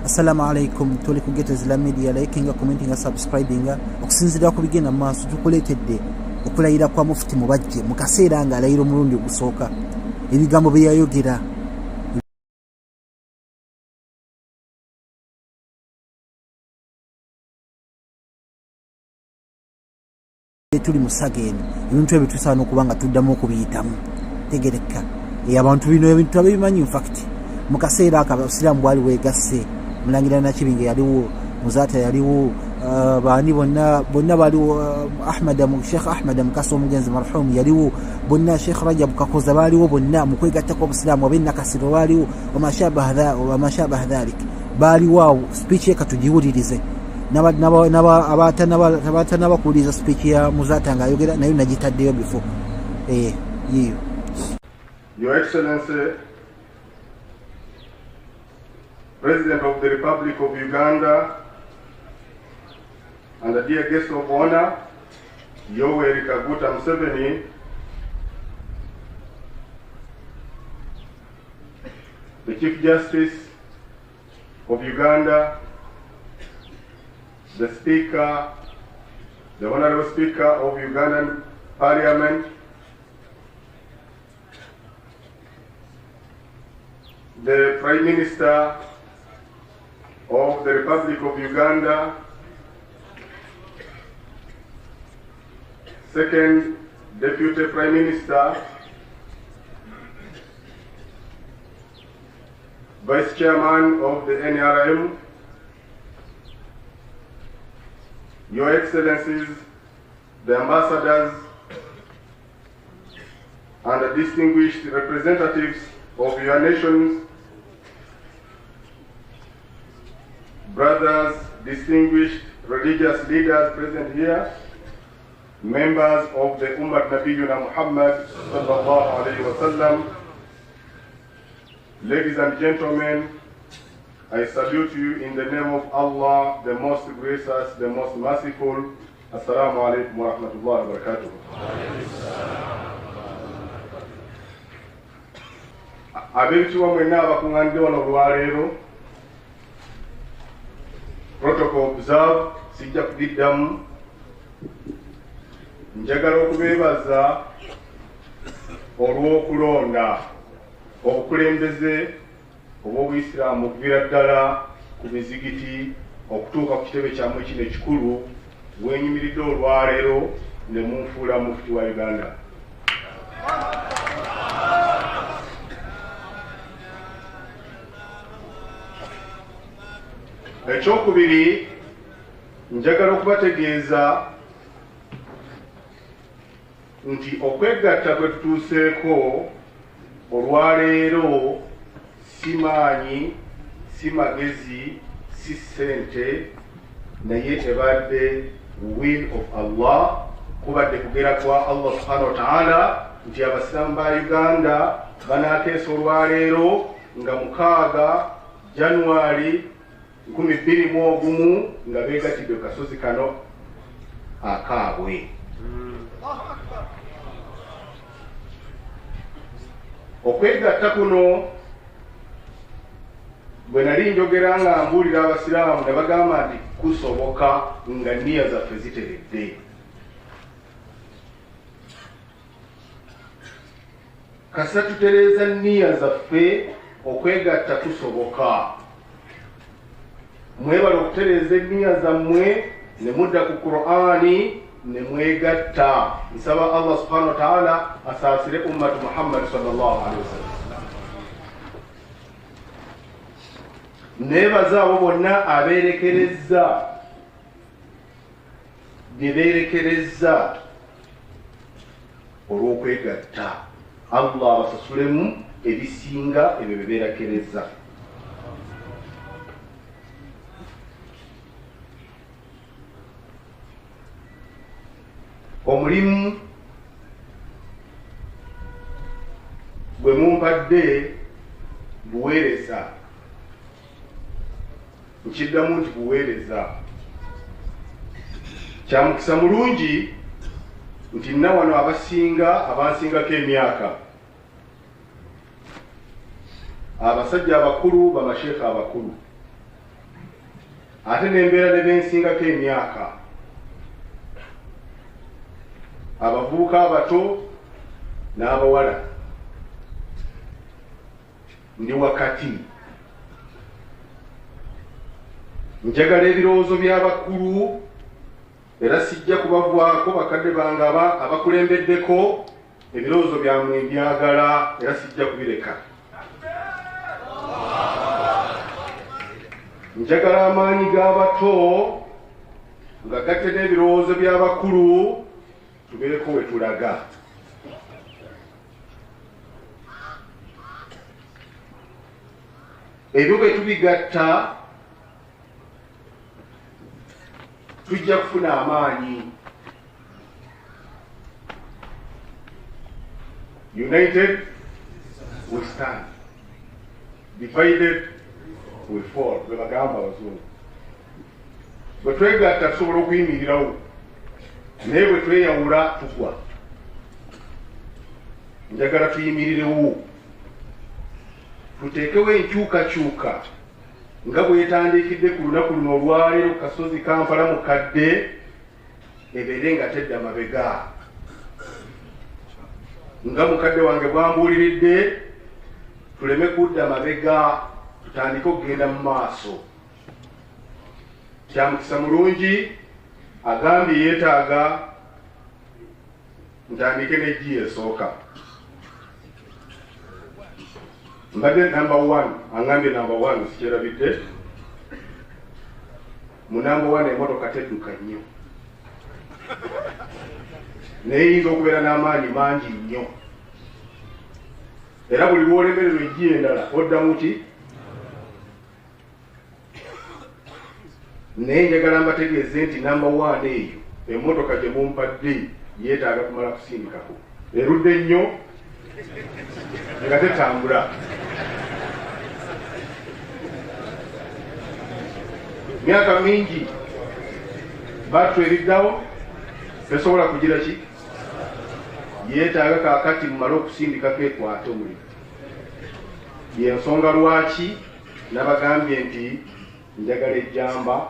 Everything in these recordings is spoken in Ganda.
Assalamu alaikum. Tuli ku GhettoIslamMedia, liking, commenting, subscribing. Okusinzira ku bigenda maaso tukuleetedde okulayira kwa Mufti Mubajje mu kaseera nga alayira omulundi ogusooka. Ebigambo bye yayogera tuli musageni, ebintu ebyo tusaana okuba nga tuddamu okubiyitamu. Tegereka abantu bino ebintu abimanyi. In fact mu kaseera akabasiraamu bwali weegasse, Mulangira Nakibinge yaliwo, Muzaata yaliwo, baani bonna baliwo, Sheikh Ahmad Mukasa omugenzi marhum yaliwo, bonna Sheikh Rajab Kakoza baliwo, bonna mu kwegatta kw'Obusiraamu ab'Enakasiro baliwo, wamashabaha dhalik baliwo. Speech ye katugiwulirize. Abatanaba kuwuliriza speech ya Muzaata ng'ayogera nayo nagitaddeyo before. Yiyo. Your Excellency, President of the Republic of Uganda, and the dear guest of honor, Muzaata Museveni, the Chief Justice of Uganda, the Speaker, the Honorable Speaker of Ugandan Parliament, the Prime Minister of the Republic of Uganda, Second Deputy Prime Minister, Vice Chairman of the NRM, Your Excellencies, the Ambassadors, and the distinguished representatives of your nations, brothers, distinguished religious leaders present here, members of the Ummah Nabiyuna Muhammad sallallahu alayhi wa sallam, ladies and gentlemen, I salute you in the name of Allah, the most gracious, the most merciful. Assalamu alaikum wa rahmatullahi wa barakatuh. Ab'ekitiibwa mwenna abakuŋŋaanidde wano olwaleero, protocol observe, sijja kubiddamu. Njagala okubeebaza olw'okulonda obukulembeze obw'Obuyisiraamu okuviira ddala ku mizigiti okutuuka ku kitebe kyammwe kino ekikulu, wenyumiridde olwaleero ne munfuula Mufti wa Uganda. Ekyokubiri, njagala okubategeeza nti okwegatta kwe tutuuseeko olwaleero si maanyi, si magezi, si ssente, naye ebadde will of Allah, kubadde kugera kwa Allah subhanahu wa ta'ala nti abasiraamu ba Uganda banaateesa olwaleero nga 6 January 2021 nga beegatidde ku kasozi kano akaabwe. Okwegatta kuno bwe nali njogera nga mbuulira abasiraamu ne bagamba nti kusoboka nga nniya zaffe ziteredde. Kasita tutereeza nniya zaffe okwegatta kusoboka. Mwebala okutereeza enniya zammwe ne mudda ku Qur'ani ne mwegatta. Nsaba Allah subhanahu wa ta'ala asaasire ummatu Muhammad sallallahu alaihi wasallam. Nebaza abo bonna abeerekerezza bye beerekerezza olw'okwegatta. Allah abasasulemu ebisinga ebyo bye beerekerezza. Omulimu gwe mumpadde buweereza. Nkiddamu nti buweereza. Kya mukisa mulungi nti nna wano abansingako emyaka, abasajja abakulu, bamasheekha abakulu, ate n'embeera ne bensingako emyaka, abavubuka abato n'abawala, ndi wakati. Njagala ebirowoozo by'abakulu era sijja kubavaako bakadde bange abakulembeddeko, ebirowoozo byamwe mbyagala era sijja kubireka. Njagala amaanyi g'abato nga gatte n'ebirowoozo by'abakulu tubeereko we tulaga. Ebyo bwe tubigatta tujja kufuna amaanyi. United we stand, divided we fall, bwe bagamba abazungu. Bwe twegatta tusobola okuyimirirawo, naye bwe tweyawula tugwa. Njagala tuyimirirewo, tuteekewo enkyukakyuka nga bwetandikidde ku lunaku luno olwaleero ku kasozi Kampala mukadde, ebeere nga tedda mabega. Nga mukadde wange bwambuuliridde, tuleme kudda mabega, tutandike okugenda mu maaso. Kyamukisa mulungi agambye yeetaaga ntandike n'eggi esooka. Mbadde number 1, angambye number 1 sikyerabidde. Mu number 1 emmotoka tedduka nnyo, neyinza okubeera n'amaanyi mangi nnyo, era buli lwolemererwa eggi endala oddamu ki? Naye njagala mbategeeze nti number 1 eyo emmotoka gye mumpadde yeetaaga kumala kusindikako, erudde nnyo nga tetambula. Myaka mingi batweriddawo tesobola kugira ki? Yeetaaga kaakati mumale okusindikako ekwate omulimu. Yensonga lwaki nabagambye nti njagala ejjamba,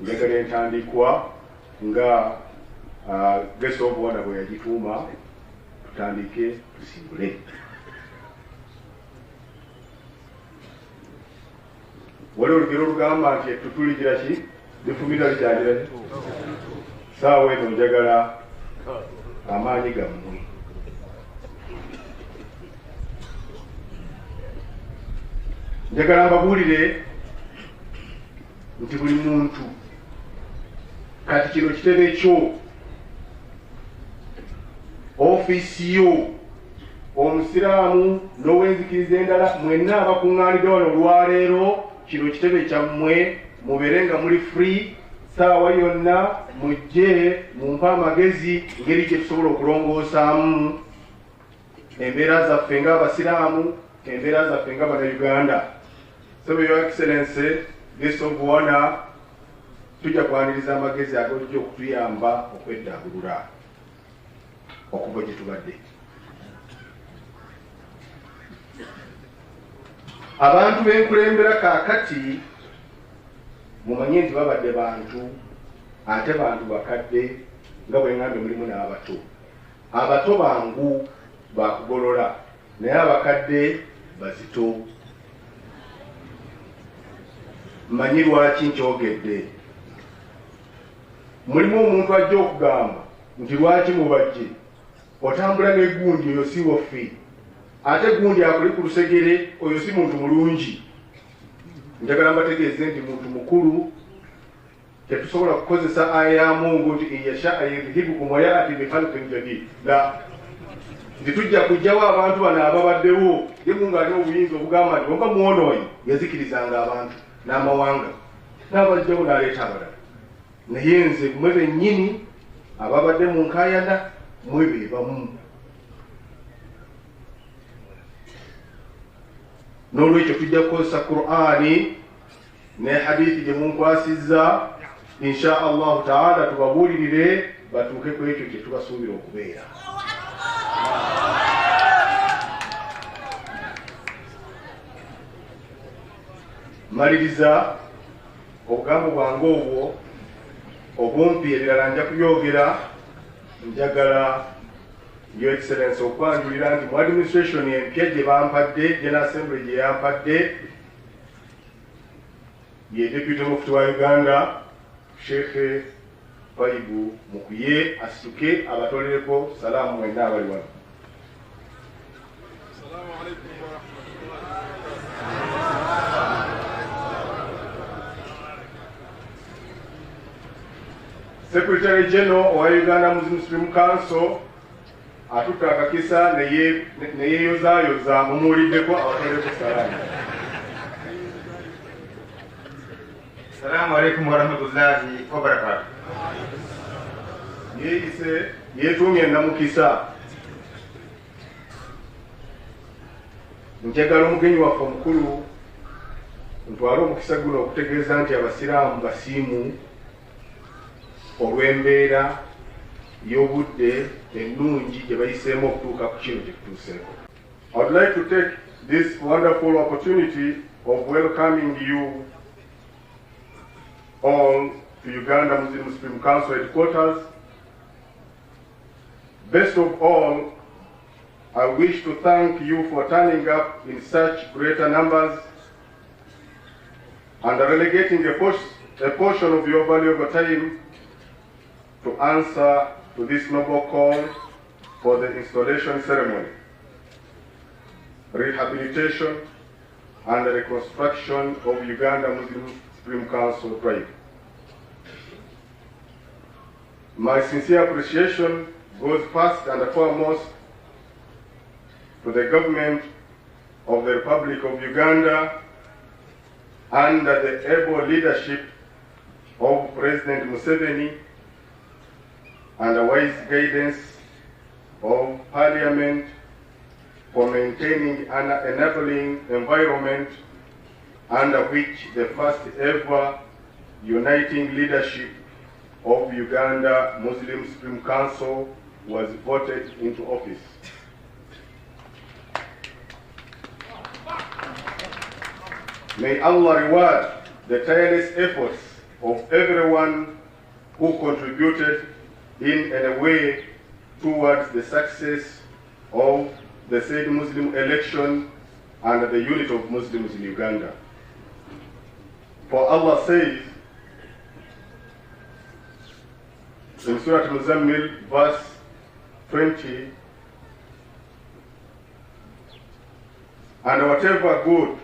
njagala entandikwa nga Geso Obwana bwe yagituuma, tutandike tusimbule. Waliwo olugero olugamba nti ettu ligira ki? Lifumita likyagira ki? Saawa eno njagala amaanyi gammwe. Njagala mbabuulire nti buli muntu kati kino kitebe kyo, ofiisi yo, omusiraamu n'owenzikiriza endala, mwenna abakuŋŋaanidde wano olwaleero, kino kitebe kyammwe, mubeere nga muli free saawa yonna, mujje mumpe amagezi ngeri gye tusobola okulongoosaamu embeera zaffe ng'abasiraamu, embeera zaffe ng'Abannayuganda. So Your Excellency, Geso Obwana, tujja kwaniriza amagezi agojja okutuyamba okweddabulula okuva gye tubadde. Abantu b'enkulembera kaakati mumanye nti babadde bantu, ate bantu bakadde, nga bwe ngambye mulimu n'abato. Abato bangu bakugolola, naye abakadde bazito. Mmanyi lwaki nkyogedde. Mulimu omuntu ajja okugamba nti lwaki Mubajje otambula n'eggundi, oyo si waffe, ate gundi akuli ku lusegere, oyo si muntu mulungi. Njagala mbategeeze nti muntu mukulu tetusobola kukozesa aya ya Mungu nti iyasha yudhibukum wa ya'ti bi khalqin jadid. Nti tujja kujjawo abantu bano ababaddewo, ye Mungu alina obuyinza obugamba nti oba mwonoonyi yazikirizanga abantu n'amawanga n'abajjawo n'aleeta abalala. Naye nze mmwe bennyini ababadde mu nkaayana mmwe be bamu. N'olwekyo tujja kukozesa Qur'ani ne hadithi gye munkwasizza, insha Allahu ta'ala tubabuulirire batuuke ku ekyo kye tubasuubira okubeera. Maliriza obugambo bwange obwo obumpi ebirala nja kubyogera. Njagala Your Excellency okwanjulira nti mu administration empya gye bampadde, General Assembly gye yampadde, ye Deputy Mufti wa Uganda Sheikh Baibu Mukuye asituke abatolereko salaamu mwenna abali wano. Assalamu alaikum wa Secretary General wa Uganda Muslim Council atutta akakisa ne yeeyozaayoza mumuwuliddeko abatolereko salaamu. Assalamu alaikum wa rahmatullahi wa barakatuh. Yeeyise yeetuumye namukisa. Njagala omugenyi waffe omukulu ntwale omukisa guno okutegeeza nti abasiraamu basiimu olw'embeera y'obudde ennungi gye bayiseemu okutuuka ku kino gye tutuuseeko. I would like to take this wonderful opportunity of welcoming you all to Uganda Muslim Council headquarters. Best of all, I wish to thank you for turning up in such greater numbers and relegating a portion of your valuable time to answer to this noble call for the installation ceremony, rehabilitation and reconstruction of Uganda Muslim Supreme Council tribe. My sincere appreciation goes first and foremost to the government of the Republic of Uganda under the able leadership of President Museveni and the wise guidance of Parliament for maintaining an enabling environment under which the first ever uniting leadership of Uganda Muslim Supreme Council was voted into office. May Allah reward the tireless efforts of everyone who contributed in any way towards the success of the said Muslim election and the unity of Muslims in Uganda. For Allah says in Surah Muzammil, verse 20, and whatever good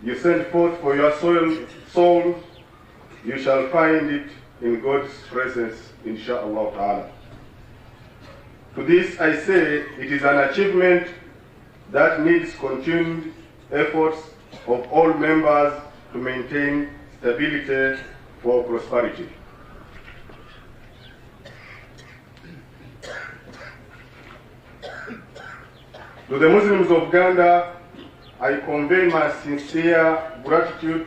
you send forth for your souls, you shall find it in God's presence, inshallah ta'ala. To this I say, it is an achievement that needs continued efforts of all members to maintain stability for prosperity. To the Muslims of Uganda, I convey my sincere gratitude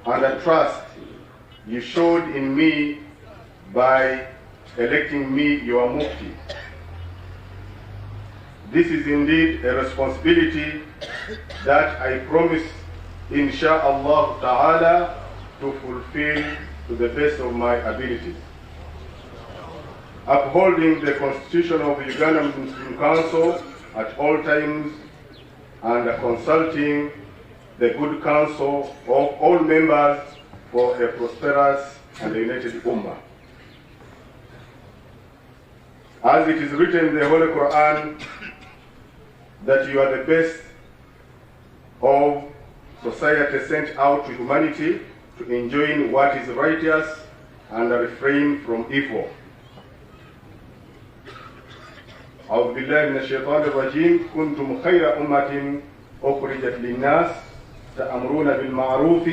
and the trust you showed in me by electing me your Mufti. This is indeed a responsibility that I promise, insha'Allah ta'ala, to fulfill to the best of my abilities. Upholding the Constitution of the Uganda Muslim Council at all times and consulting the good counsel of all members for a prosperous and united Ummah. As it is written in the Holy Quran that you are the best of society sent out to humanity to enjoin what is righteous and refrain from evil. أعوذ بالله من الشيطان الرجيم كنتم خير أمة أخرجت للناس تأمرون بالمعروف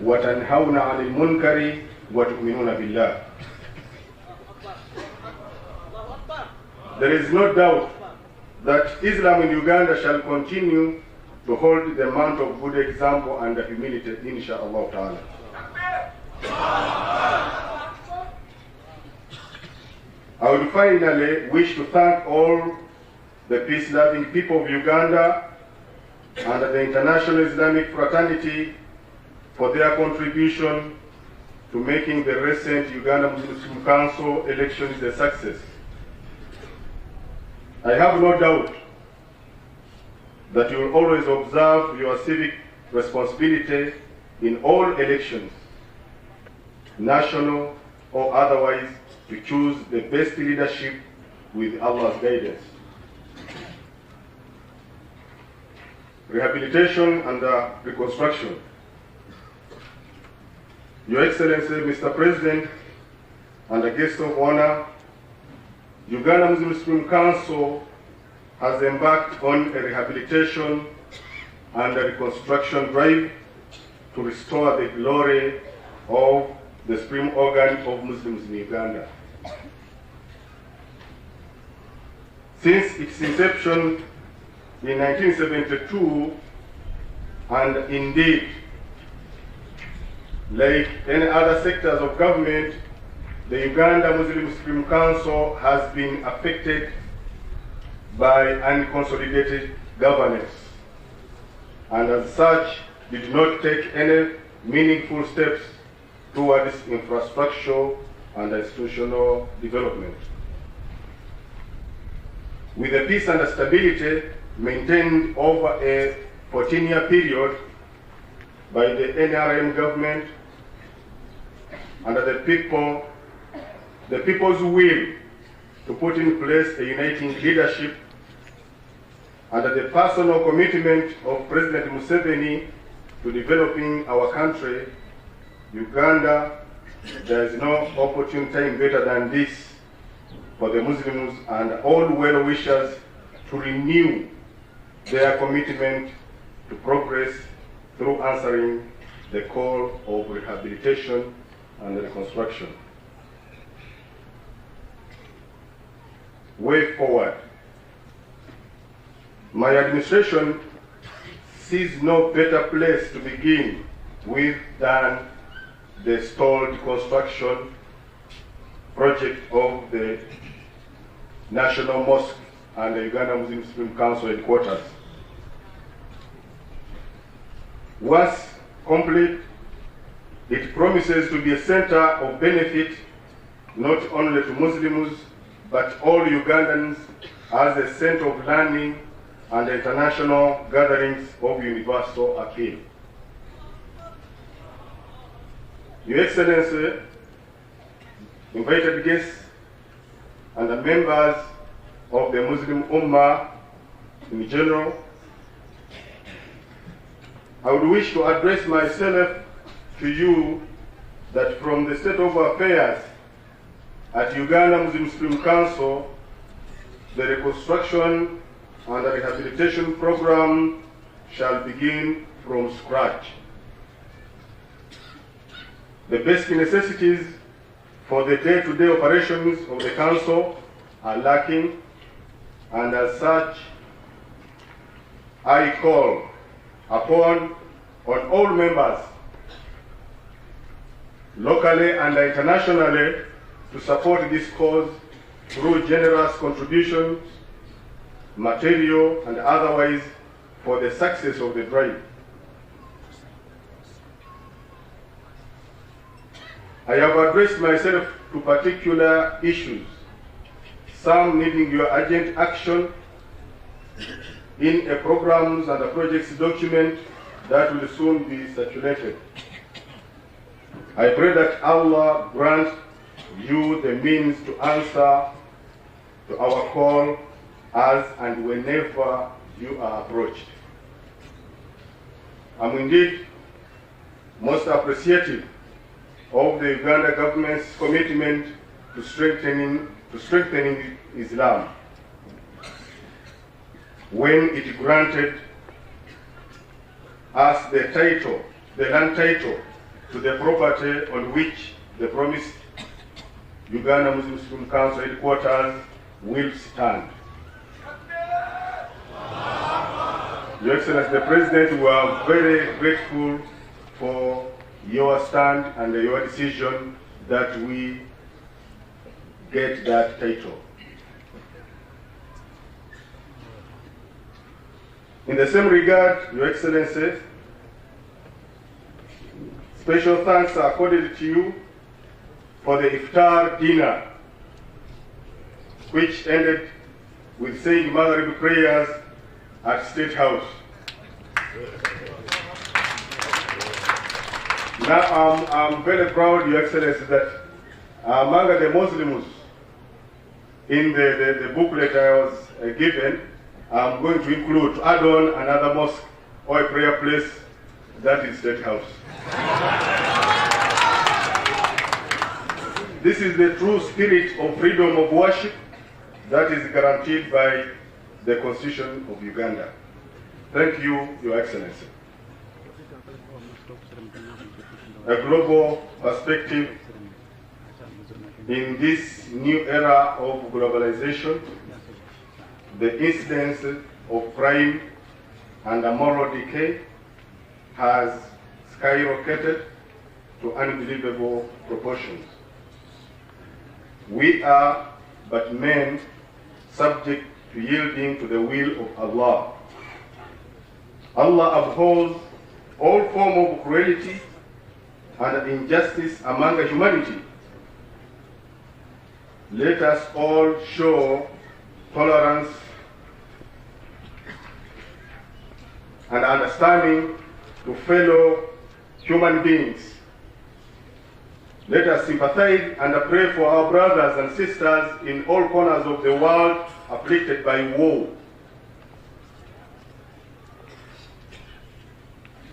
وتنهون عن المنكر وتؤمنون بالله. There is no doubt that Islam in Uganda shall continue to hold the mount of good example and humility, inshallah ta'ala. I would finally wish to thank all the peace-loving people of Uganda and the international Islamic fraternity for their contribution to making the recent Uganda Muslim Council elections a success. I have no doubt that you will always observe your civic responsibility in all elections, national or otherwise, to choose the best leadership with Allah's guidance. Rehabilitation and reconstruction. Your Excellency, Mr. President, and a guest of honor, Uganda Muslim Council has embarked on a rehabilitation and a reconstruction drive to restore the glory of the supreme organ of Muslims in Uganda. Since its inception in 1972, and indeed, like any other sectors of government, the Uganda Muslim Supreme Council has been affected by unconsolidated governance, and as such did not take any meaningful steps towards infrastructure and institutional development. With the peace and stability maintained over a 14-year period by the NRM government, under the people's will to put in place a uniting leadership, under the personal commitment of President Museveni to developing our country, Uganda, there is no opportune time better than this for the Muslims and all well-wishers to renew their commitment to progress through answering the call of rehabilitation and reconstruction. Way forward. My administration sees no better place to begin with than the stalled construction project of the National Mosque and the Uganda Muslim Supreme Council headquarters. Once complete, it promises to be a center of benefit not only to Muslims but all Ugandans as a center of learning and international gatherings of universal appeal. Your Excellency, invited guests, and the members of the Muslim Ummah in general, I would wish to address myself to you that from the state of affairs at Uganda Muslim Supreme Council, the reconstruction and the rehabilitation program shall begin from scratch. The basic necessities for the day-to-day operations of the Council are lacking, and as such, I call upon all members, locally and internationally, to support this cause through generous contributions, material and otherwise, for the success of the drive. I have addressed myself to particular issues, some needing your urgent action, in a programs and a projects document that will soon be circulated. I pray that Allah grant you the means to answer to our call as and whenever you are approached. I'm indeed most appreciative of the Uganda government's commitment to strengthening Islam when it granted us the land title to the property on which the promised Uganda Muslim Supreme Council headquarters will stand. Your Excellency the President, we are very grateful for your stand and your decision that we get that title. In the same regard, Your Excellency, Special thanks are accorded to you for the iftar dinner, which ended with saying Maghrib prayers at State House. Now I'm very proud, Your Excellency, that among the Muslims in the booklet I was given, I'm going to include, to add on another mosque or a prayer place, that is State House. This is the true spirit of freedom of worship that is guaranteed by the Constitution of Uganda. Thank you, Your Excellency. A global perspective in this new era of globalization, the incidence of crime and moral decay has skyrocketed to unbelievable proportions. We are but men subject to yielding to the will of Allah. Allah abhors all form of cruelty and injustice among humanity. Let us all show tolerance and understanding to fellow human beings. Let us sympathize and pray for our brothers and sisters in all corners of the world afflicted by war.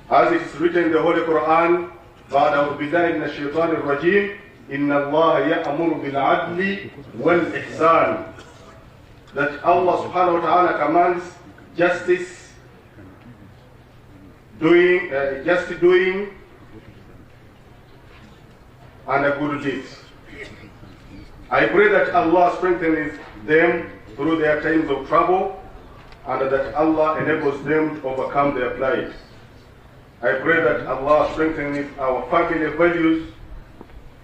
As it is written in the Holy Quran, بعد بالله من الشيطان الرجيم إن الله يأمر بالعدل والإحسان, that Allah subhanahu wa ta'ala commands justice, doing and a good deeds. I pray that Allah strengthens them through their times of trouble and that Allah enables them to overcome their plight. I pray that Allah strengthens our family values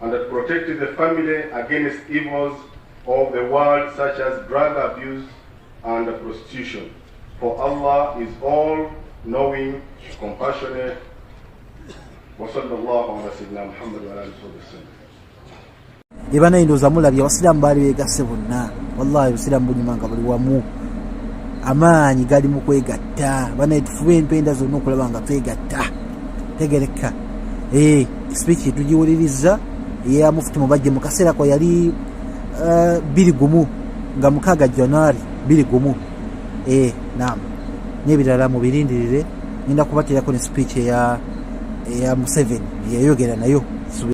and that protects the family against evils of the world such as drug abuse and prostitution. For Allah is all-knowing, compassionate. وصلى الله على سيدنا محمد وعلى آله وسلم. Ibana indoza mulabye abasiraamu baali beegasse bonna, wallahi abasiraamu bunyumanga buli wamu, amaanyi gali mu kwegatta, bana tufube empenda zonna okulaba nga twegatta. Tegereka speech tugiwuliriza ya Mufti Mubajje mu kaseera ko yali 21 nga 6 January 21. Naam, n'ebirala mubirindirire, ninda kubatirako ne speech ya Museveni yayogera nayo.